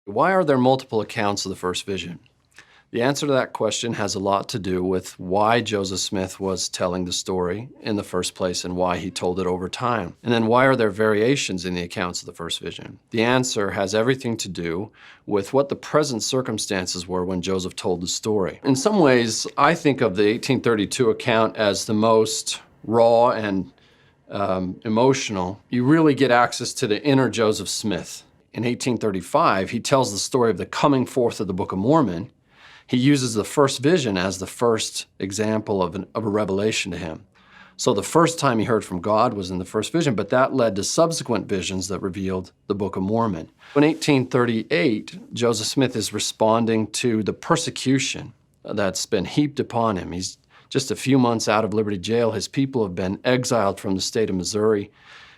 Why are there multiple accounts of the first vision? The answer to that question has a lot to do with why Joseph Smith was telling the story in the first place and why he told it over time. And then why are there variations in the accounts of the first vision? The answer has everything to do with what the present circumstances were when Joseph told the story. In some ways, I think of the 1832 account as the most raw and emotional. You really get access to the inner Joseph Smith. In 1835, he tells the story of the coming forth of the Book of Mormon. He uses the first vision as the first example of a revelation to him. So the first time he heard from God was in the first vision, but that led to subsequent visions that revealed the Book of Mormon. In 1838, Joseph Smith is responding to the persecution that's been heaped upon him. He's just a few months out of Liberty Jail. His people have been exiled from the state of Missouri.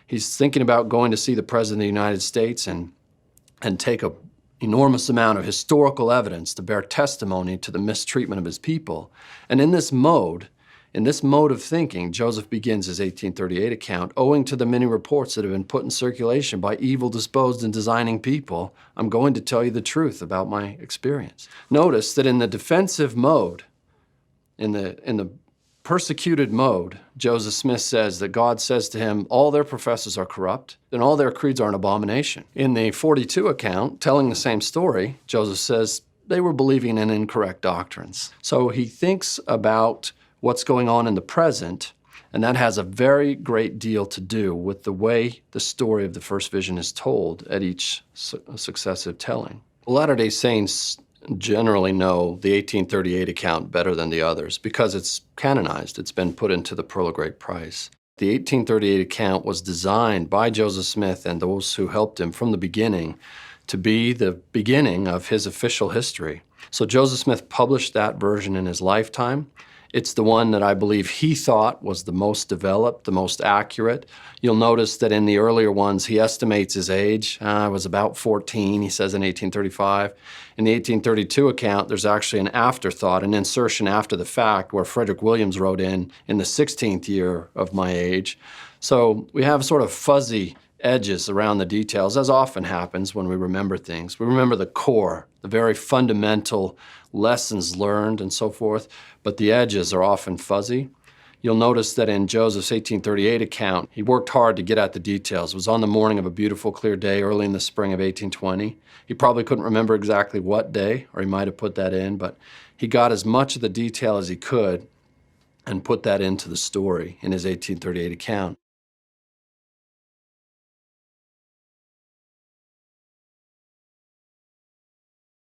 He's thinking about going to see the President of the United States and take an enormous amount of historical evidence to bear testimony to the mistreatment of his people. And in this mode of thinking, Joseph begins his 1838 account. Owing to the many reports that have been put in circulation by evil-disposed and designing people, I'm going to tell you the truth about my experience. Notice that in the defensive mode, in the persecuted mode, Joseph Smith says that God says to him, all their professors are corrupt and all their creeds are an abomination. In the 42 account, telling the same story, Joseph says they were believing in incorrect doctrines. So he thinks about what's going on in the present, and that has a very great deal to do with the way the story of the first vision is told at each successive telling. Latter-day Saints generally know the 1838 account better than the others because it's canonized. It's been put into the Pearl of Great Price. The 1838 account was designed by Joseph Smith and those who helped him from the beginning to be the beginning of his official history. So Joseph Smith published that version in his lifetime. It's the one that I believe he thought was the most developed, the most accurate. You'll notice that in the earlier ones, he estimates his age. I was about 14, he says in 1835. In the 1832 account, there's actually an afterthought, an insertion after the fact, where Frederick Williams wrote in the 16th year of my age. So we have sort of fuzzy edges around the details, as often happens when we remember things. We remember the core, the very fundamental lessons learned and so forth, but the edges are often fuzzy. You'll notice that in Joseph's 1838 account, he worked hard to get at the details. It was on the morning of a beautiful, clear day early in the spring of 1820. He probably couldn't remember exactly what day, or he might have put that in, but he got as much of the detail as he could and put that into the story in his 1838 account.